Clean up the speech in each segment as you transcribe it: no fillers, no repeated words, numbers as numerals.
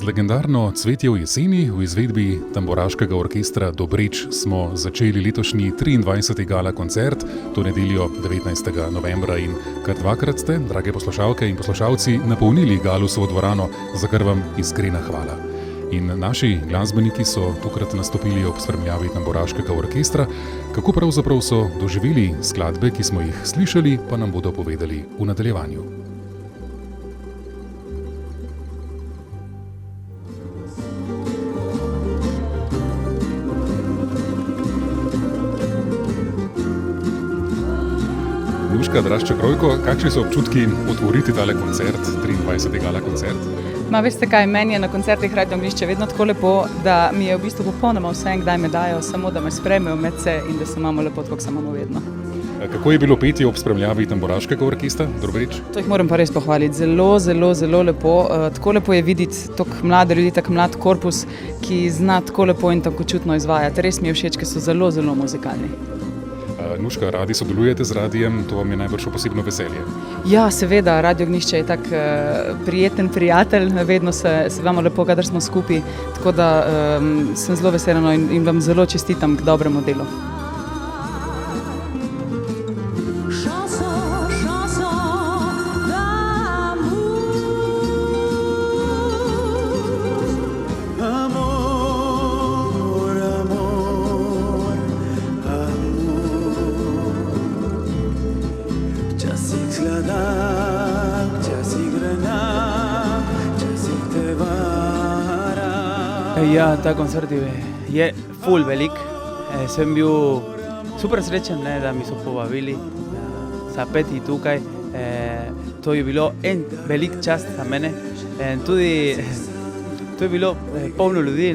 legendarno Cvetje v jeseni v izvedbi Tamburaškega orkestra Dobrič smo začeli letošnji 23. gala koncert, to nedeljo 19. novembra in kar dvakrat ste, drage poslušalke in poslušalci, napolnili Galusovo dvorano, za kar vam iskrena hvala. In naši glasbeniki so tokrat nastopili ob spremljavi Tamburaškega orkestra. Kako pravzaprav so doživeli skladbe, ki smo jih slišali, pa nam bodo povedali v nadaljevanju. Nuška Drašček-Rojko, kakšni so občutki otvoriti tale koncert, 23. gala koncert? Veste kaj, meni je na koncertih Radio Ognjišče vedno tako lepo, da mi je v bistvu popolnoma vse, kdaj me dajo, samo da me sprejmejo med se in da se imamo lepo, tako se imamo vedno. Kako je bilo petje ob spremljavi Tamburaškega orkestra Dobrič? To jih moram pa res pohvaliti, zelo lepo. Tako lepo je videti tako mlade ljudi, tako mlad korpus, ki zna tako lepo in tako čutno izvajati. Res mi je všeč, ker so zelo muzikalni. Nuška, radi sodelujete z radijem, to vam je najbrž posebno veselje. Ja, seveda, Radio Ognjišče je tak prijeten prijatelj, vedno se vamo lepo, kadar smo skupaj, tako da sem zelo vesela in vam zelo čestitam k dobremu delu. Ja, ta koncert je ful velik. Sem bil super srečen, da mi so povabili za peti tukaj. To je bilo en velik čast za mene. Tudi to je bilo polno ljudi,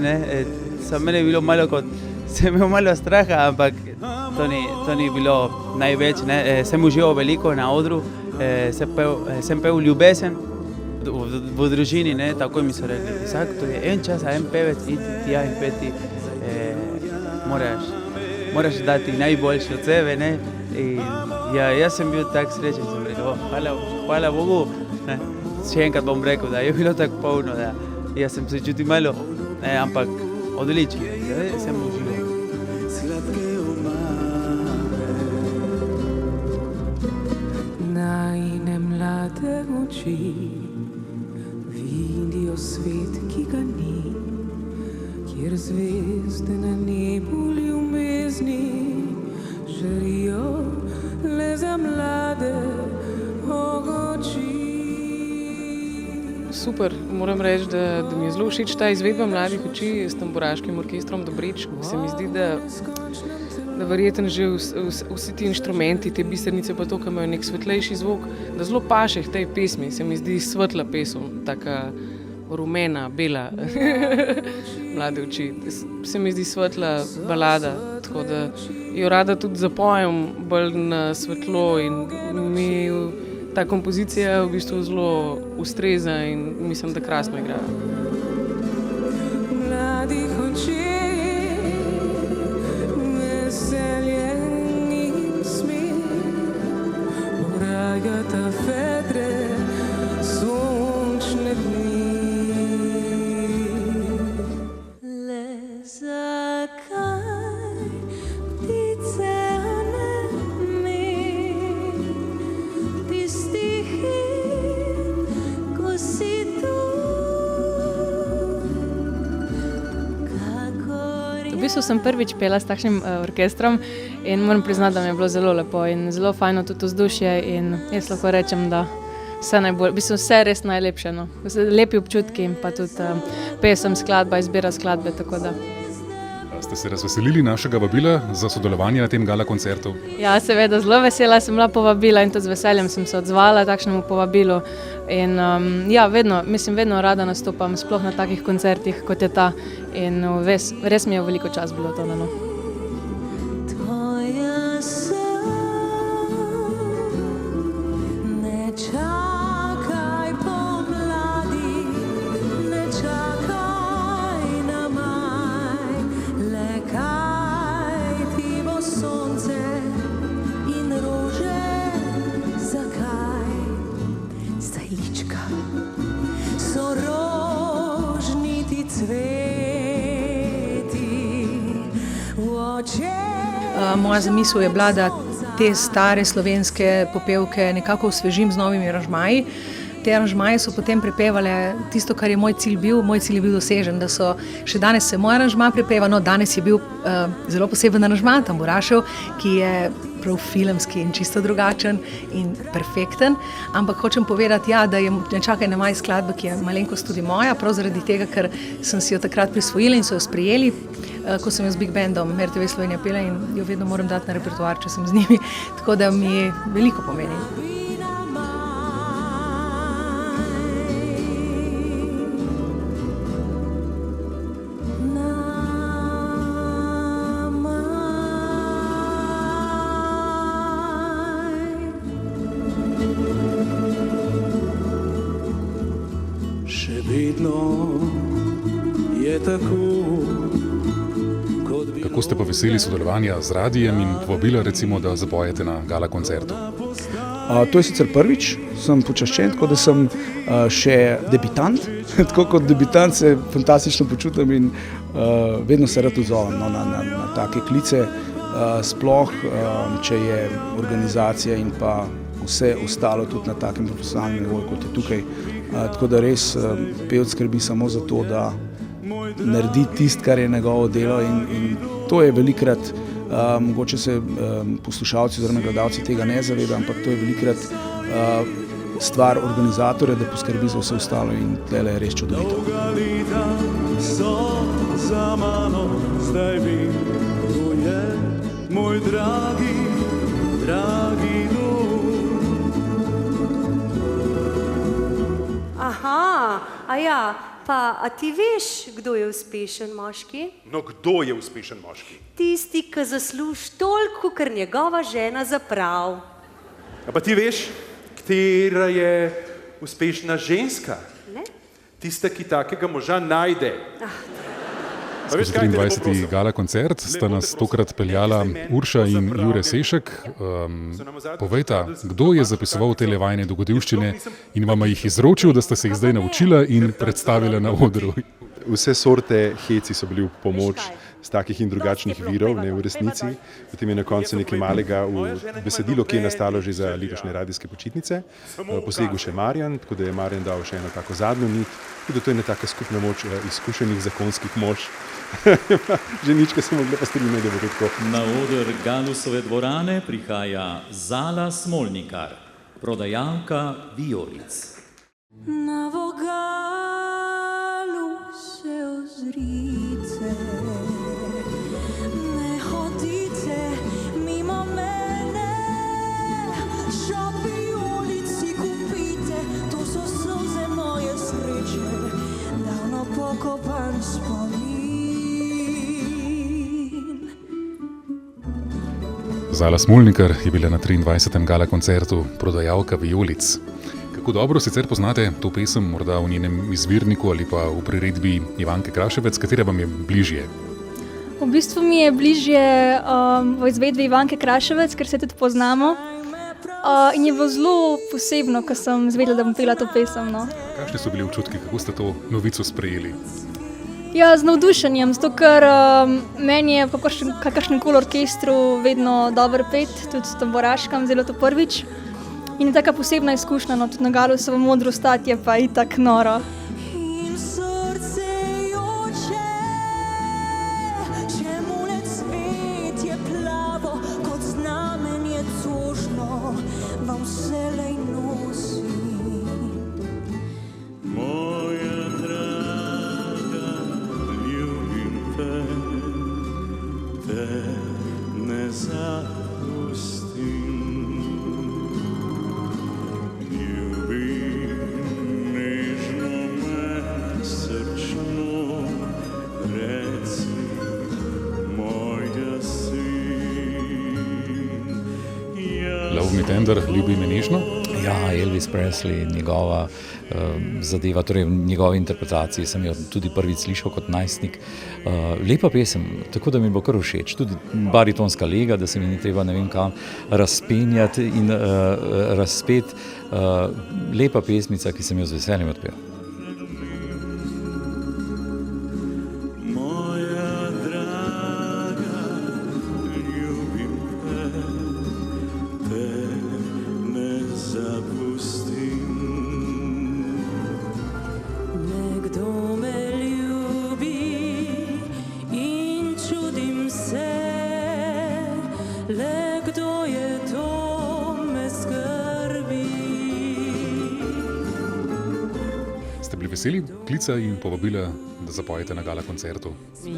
za mene je bilo malo kot, sem imel malo straha, ampak to ni bilo največ. Sem užival veliko na odru, sem pel ljubezen. V družini, tako mi so rekli, vsak, to je en čas, en pevec, iti tja in peti, moraš dati najboljše od sebe, In jaz sem bil tak srečen, sem rekel, hvala Bogu, še enkrat bom rekel, da je bilo tako polno, da jaz sem se čutil malo, ampak odlično, sem užival. Najine mlade oči vidijo svet, ki ga ni, kjer zvezde na nebu ljubezni žarijo le za mlade oči. Super, moram reči, da mi je zelo všeč ta izvedba Mladih oči s Tamburaškim orkestrom Dobrič. Se mi zdi, da verjetno že vsi ti inštrumenti, te bisernice pa to, ki imajo nek svetlejši zvok, da zelo paše v tej pesmi. Se mi zdi svetla pesem, taka rumena, bela, Mlade oči. Se mi zdi svetla balada, tako da jo rada tudi zapojem bolj na svetlo in mi ta kompozicija v bistvu zelo ustreza in mislim, da krasno igra. Mladih oči ta vedre, sončne dni. Le zakaj ptice ne mi, tistih in ko si tu, V bistvu sem prvič pela s takšnim orkestrom in moram priznati, da mi je bilo zelo lepo in zelo fajno tudi vzdušje in jaz lahko rečem, da vse res najlepše. Lepi občutki in pa tudi pesem, skladba, izbira skladbe, tako da. Ste se razveselili našega vabila za sodelovanje na tem gala koncertu? Ja, seveda, zelo vesela sem bila povabila in tudi z veseljem sem se odzvala takšnemu povabilu. In ja, vedno rada nastopam, sploh na takih koncertih, kot je ta. In res mi je veliko čas bilo to. So rožni Moja zamisel je bila, da te stare slovenske popevke nekako osvežim z novimi aranžmaji. Te aranžmaje so potem prepevale tisto, kar je moj cilj bil. Moj cilj je bil dosežen, da so še danes se moj aranžma prepeva. No, danes je bil zelo poseben aranžma Tamburašev, ki je prav filmski in čisto drugačen in perfekten. Ampak hočem povedati, da je Ne čakaj na maj skladba, ki je malenkost tudi moja, prav zaradi tega, ker sem si jo takrat prisvojila in so jo sprejeli, ko sem jo z Big Bandom RTV Slovenija pela in jo vedno moram dati na repertoar, če sem z njimi. Tako da mi veliko pomeni. Kako ste pa veseli sodelovanja z radijem in povabila recimo, da zapojete na gala koncertu? To je sicer prvič, sem počaščen, tako da sem še debitant. Tako kot debitant se fantastično počutim in vedno se rad odzovem na take klice, sploh če je organizacija in pa vse ostalo tudi na takem profesionalnem nivoju, kot je tukaj. Tako da res pevec skrbi samo za to, da naredi tisto, kar je njegovo delo in to je velikrat, mogoče se poslušalci oziroma gledalci tega ne zavedajo, ampak to je velikrat stvar organizatorja, da poskrbi za vse ostalo in tlele je res čudovito. Dolga leta so za mano, zdaj vem, to je moj dragi, dragi dom. Aha, a ti veš, kdo je uspešen moški? No, kdo je uspešen moški? Tisti, ki zasluži toliko, kar njegova žena zaprav. A pa ti veš, katera je uspešna ženska? Ne? Tista, ki takega moža najde. Skozi 23. gala koncert sta nas tokrat peljala Urša in Jure Sešek. Povejta, kdo je zapisoval te vajine dogodivščine in vama jih izročil, da sta se jih zdaj naučila in predstavila na odru? Vse sorte heci so bili v pomoč z takih in drugačnih virov, ne v resnici. Potem je na koncu nekaj malega v besedilo, ki je nastalo že za letošnje radijske počitnice. Posegel še Marjan, tako da je Marjan dal še eno tako zadnjo nit. Tudi to je ena taka skupna moč izkušenih zakonskih mož. Ženičke so mogle pa strinjati, da bo tako. Na oder Galusove dvorane prihaja Zala Smolnikar, prodajalka vijolic. Na vogalu se ozrite, ne hodite mimo mene, šop vijolici kupite, to so solze moje sreče, davno pokopan spomin. Zala Smolnikar je bila na 23. gala koncertu prodajalka vijolic. Kako dobro sicer poznate to pesem, morda v njenem izvirniku ali pa v priredbi Ivanke Kraševec, katera vam je bližje? V bistvu mi je bližje v izvedbi Ivanke Kraševec, ker se tudi poznamo. In je bilo zelo posebno, ko sem izvedela, da bom pela to pesem. No. Kakšni so bili občutki, kako ste to novico sprejeli? Ja, z navdušenjem, zato ker meni je v kakršnem koli orkestru vedno dobro pet, tudi s Tamburaškem, zelo to prvič. In je taka posebna izkušnja, no, tudi na Galusovem odru stati je pa itak noro. In srce joče, čemu le cvet je plavo, kot znamenje cužno, vam vselej nosi. Moja draga, ljubim te, te ne zapustim. Love Me Tender, Ljubi me nežno? Ja, Elvis Presley, njegova zadeva, torej v njegovi interpretaciji sem jo tudi prvič slišal kot najstnik. Lepa pesem, tako da mi bo kar všeč. Tudi baritonska lega, da se mi ni treba ne vem kam razpenjati in razpet. Lepa pesmica, ki sem jo z veseljem odpel. Moja draga, ljubim bili veseli klica in povabila, da zapojete na gala koncertu?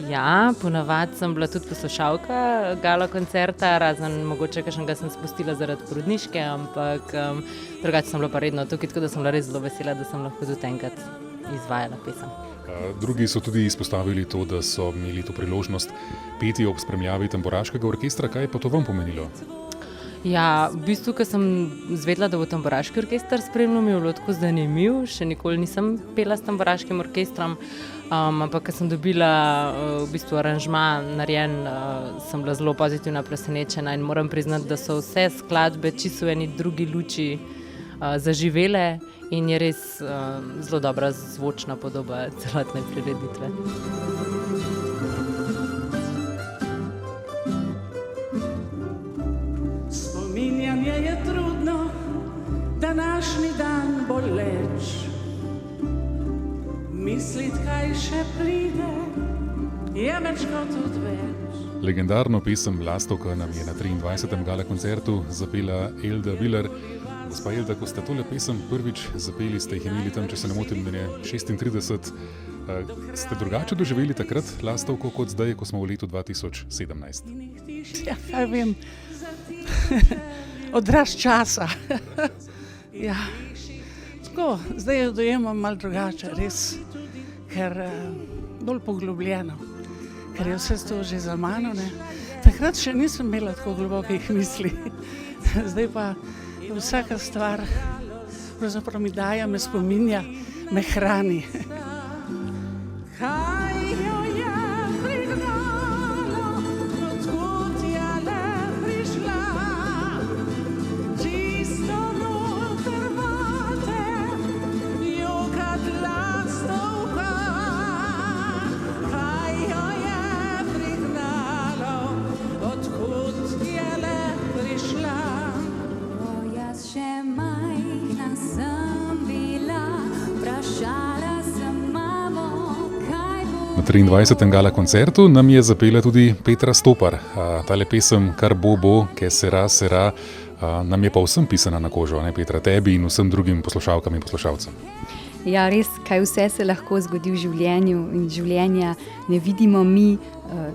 Ja, ponavadi sem bila tudi poslušalka gala koncerta, razen mogoče kakšnega sem spustila zaradi porodniške, ampak drugače sem bila pa redno tukaj, tako da sem bila res zelo vesela, da sem lahko tudi enkrat izvajala pesem. Drugi so tudi izpostavili to, da so imeli to priložnost peti ob spremljavi tamburaškega orkestra. Kaj je pa to vam pomenilo? Ja, v bistvu, ko sem izvedela, da bo tamburaški orkester spremljal, mi je bilo tako zanimivo. Še nikoli nisem pela s tamburaškim orkestrom, ampak ko sem dobila v bistvu aranžma narejen, sem bila zelo pozitivno presenečena in moram priznati, da so vse skladbe čisto v eni drugi luči zaživele in je res zelo dobra zvočna podoba celotne prireditve. Spominjanje je trudno, današnji dan boleč. Mislit, kaj še pride, je več kot odveč. Legendarno pesem Lastovka nam je na 23. gala koncertu zapela Elda Viler. Gospa Elda, ko ste tole pesem prvič zapeli, ste jih imeli tam, če se ne motim, 36. Ste drugače doživeli takrat Lastovko kot zdaj, ko smo v letu 2017? Ja, kaj vem, odraz časa. Ja, tako, zdaj jo dojemam malo drugače, res, ker bolj poglobljeno, ker je vse to že za mano, ne. Takrat še nisem imela tako globokih misli, zdaj pa vsaka stvar pravzaprav mi daje, me spominja, me hrani. Kaj jo je prignalo, odkud je le prišla, čisto noter vate, jokat Lastovka. Kaj jo je prignalo, odkud je le prišla. Še majhna sem bila, vprašala sem mamo, kaj bo. Na 23. gala koncertu nam je zapela tudi Petra Stopar. Tale pesem Kar bo, ke sera, sera, nam je pa vsem pisana na kožo, ne Petra, tebi in vsem drugim poslušalkam in poslušalcem. Ja, res, kaj vse se lahko zgodi v življenju in življenja ne vidimo mi,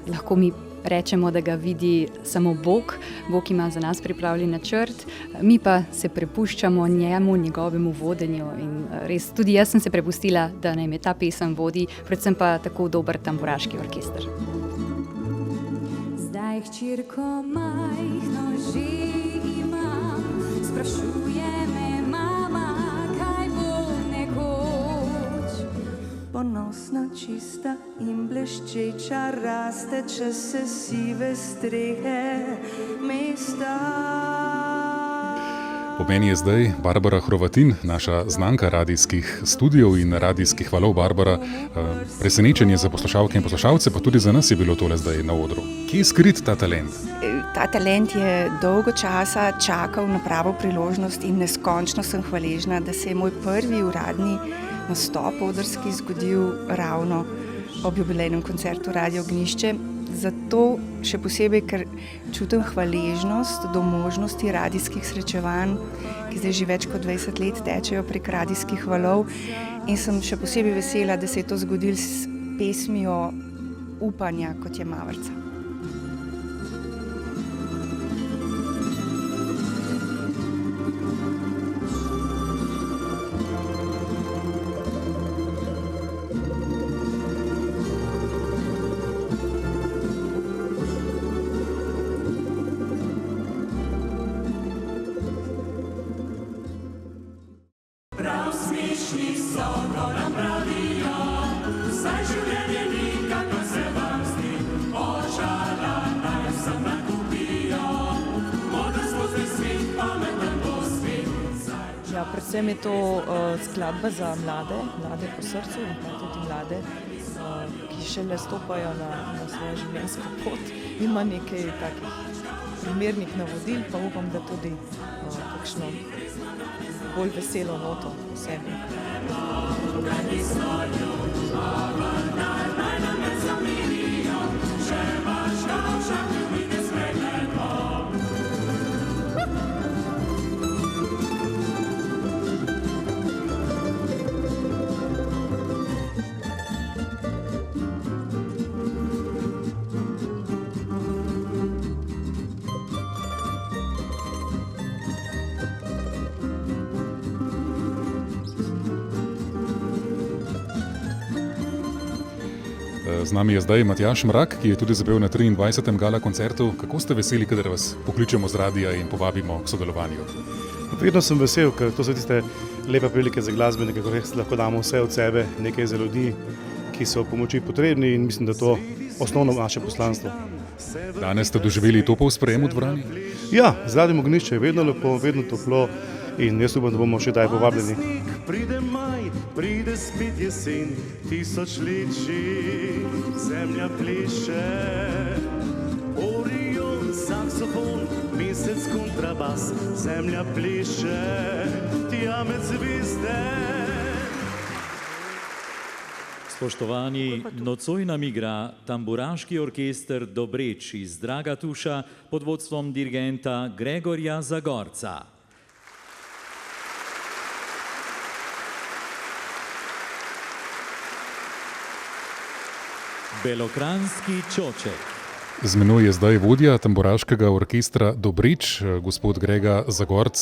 lahko mi rečemo, da ga vidi samo Bog. Bog ima za nas pripravljen načrt, mi pa se prepuščamo njemu, njegovemu vodenju in res tudi jaz sem se prepustila, da naj me ta pesem vodi, predvsem pa tako dober tamburaški orkester. Zdaj hčerko majhno že imam, sprašuje me mama, kaj bo nekoč. Ponosna, čista in bleščeča raste čez se sive strehe mesta. Po meni je zdaj Barbara Hrovatin, naša znanka radijskih studijev in radijskih valov. Barbara, presenečenje za poslušalke in poslušalce, pa tudi za nas je bilo tole zdaj na odru. Kje je skrit ta talent? Ta talent je dolgo časa čakal na pravo priložnost in neskončno sem hvaležna, da se je moj prvi uradni nastop odrski zgodil ravno ob jubilejnem koncertu Radio Ognjišče. Zato še posebej, ker čutim hvaležnost do možnosti radijskih srečevanj, ki zdaj že več kot 20 let tečejo prek radijskih valov, in sem še posebej vesela, da se je to zgodilo s pesmijo upanja, kot je Mavrca. Predvsem je to skladba za mlade po srcu in pa tudi mlade, ki šele stopajo na svojo življenjsko pot. Ima nekaj takih primernih navodil, pa upam, da tudi kakšno bolj veselo noto v sebi. Z nami je zdaj Matjaž Mrak, ki je tudi zapel na 23. gala koncertu. Kako ste veseli, kadar vas pokličemo z radia in povabimo k sodelovanju? Vedno sem vesel, ker to so tiste lepe prilike za glasbenike, ko res lahko damo vse od sebe, nekaj za ljudi, ki so pomoči potrebni, in mislim, da to osnovno naše poslanstvo. Danes ste doživeli topel sprejem v dvorani? Ja, z Radiem Ognjišče je vedno lepo, vedno toplo in jaz upam, da bomo še daj povabljeni. Pride maj, pride spet jesen, tisočleči, zemlja pliše. Orion, saksofon, mesec kontrabas, zemlja pliše, tja med zvezde. Spoštovani, nocoj nam igra tamburaški orkester Dobreč iz Dragatuša pod vodstvom dirigenta Gregorja Zagorca. Belokranjski čoček. Z menoj je zdaj vodja tamburaškega orkestra Dobreč, gospod Grega Zagorc.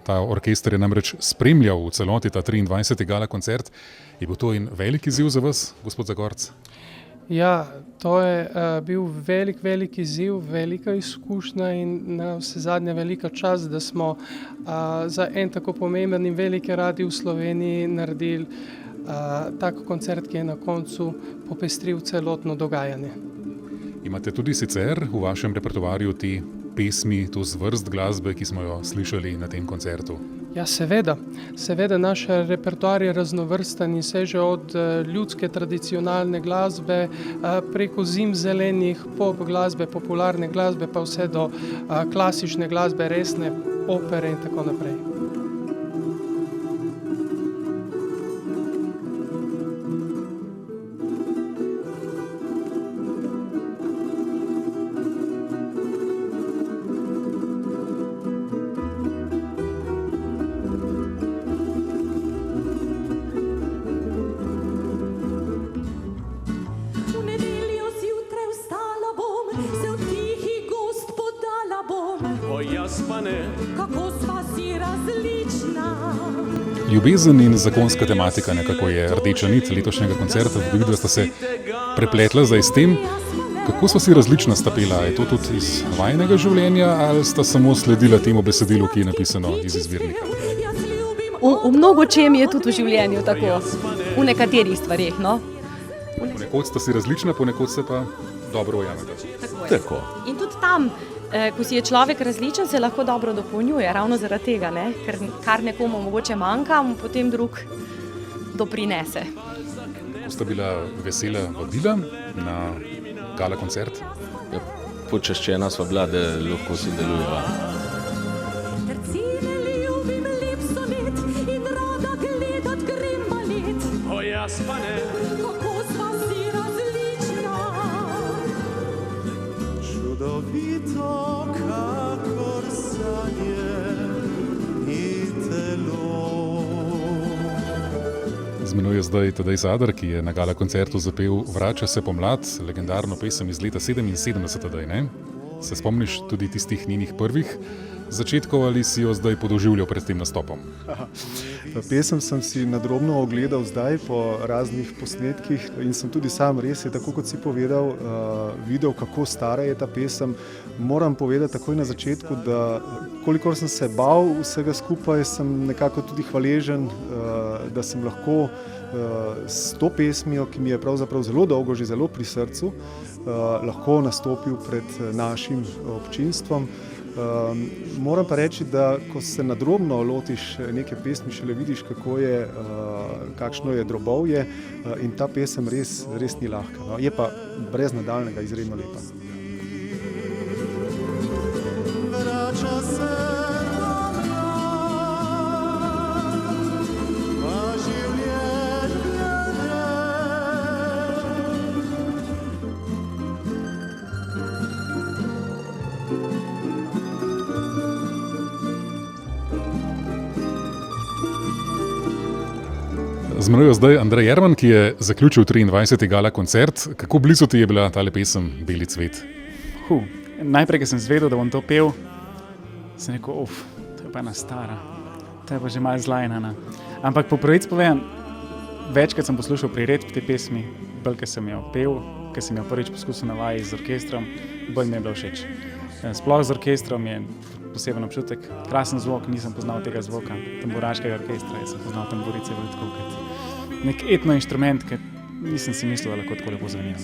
Ta orkester je namreč spremljal v celoti ta 23. gala koncert. Je bil to in velik izziv za vas, gospod Zagorc? Ja, to je bil velik izziv, velika izkušnja in na vse zadnje velika čast, da smo za en tako pomemben in velik radio v Sloveniji naredili tak koncert, ki je na koncu popestril celotno dogajanje. Imate tudi sicer v vašem repertoarju te pesmi, to zvrst glasbe, ki smo jo slišali na tem koncertu? Ja, seveda. Naš repertoar je raznovrsten in seže od ljudske tradicionalne glasbe preko zimzelenih pop glasbe, popularne glasbe, pa vse do klasične glasbe, resne opere in tako naprej. Kako sva si različna. Ljubezen in zakonska tematika nekako je rdeča nit letošnjega koncerta. Videla sta se prepletla zdaj s tem. Kako sva si različna sta pela? Je to tudi iz vajnega življenja ali sta samo sledila temu besedilu, ki je napisano iz izvirnika? V mnogo čem je tudi v življenju tako. V nekaterih stvarih, no. Ponekod sta si različna, ponekod se pa dobro ujamete. Tako. In tudi tam, ko si je človek različen, se lahko dobro dopolnjuje, ravno zaradi tega, ne? Ker kar nekomu mogoče manjka, mu potem drug doprinese. Ko sta bila vesela vabila na gala koncert? Ja, počaščena sva bila, da lahko sodelujeva. Kako sva si različna. Čudovito, kakor sanje in telo. Z menoj je zdaj Tadej Zadar, ki je na gala koncertu zapel Vrača se pomlad, legendarno pesem iz leta 77, Tadej, ne? Se spomniš tudi tistih njenih prvih začetkov ali si jo zdaj podoživljal pred tem nastopom? Pesem sem si nadrobno ogledal zdaj po raznih posnetkih in sem tudi sam, res je, tako kot si povedal, videl, kako stara je ta pesem. Moram povedati takoj na začetku, da kolikor sem se bal vsega skupaj, sem nekako tudi hvaležen, da sem lahko s to pesmijo, ki mi je pravzaprav zelo dolgo, že zelo pri srcu, lahko nastopil pred našim občinstvom. Moram pa reči, da ko se nadrobno lotiš neke pesmi, šele vidiš, kakšno je drobovje, in ta pesem res ni lahka. No. Je pa brez nadaljnega izredno lepa. Vrača se Z menoj je zdaj Andrej Jerman, ki je zaključil 23. gala koncert. Kako blizu ti je bila tale pesem Beli cvet? Najprej, ko sem zvedel, da bom to pel, sem rekel, to je pa ena stara, to je pa že malo zlajnana. Ampak po pravici povem, večkrat sem poslušal priredb te pesmi, bolj, ko sem jo pel, ki sem jo prvič poskusil na vaji z orkestrom, bolj mi je bilo všeč. Sploh z orkestrom je poseben občutek, krasen zvok, nisem poznal tega zvoka, tamburaškega orkestra, jaz sem poznal tamburice tako kot nek etno inštrument, ki nisem si mislil, da lahko tako lepo zveni.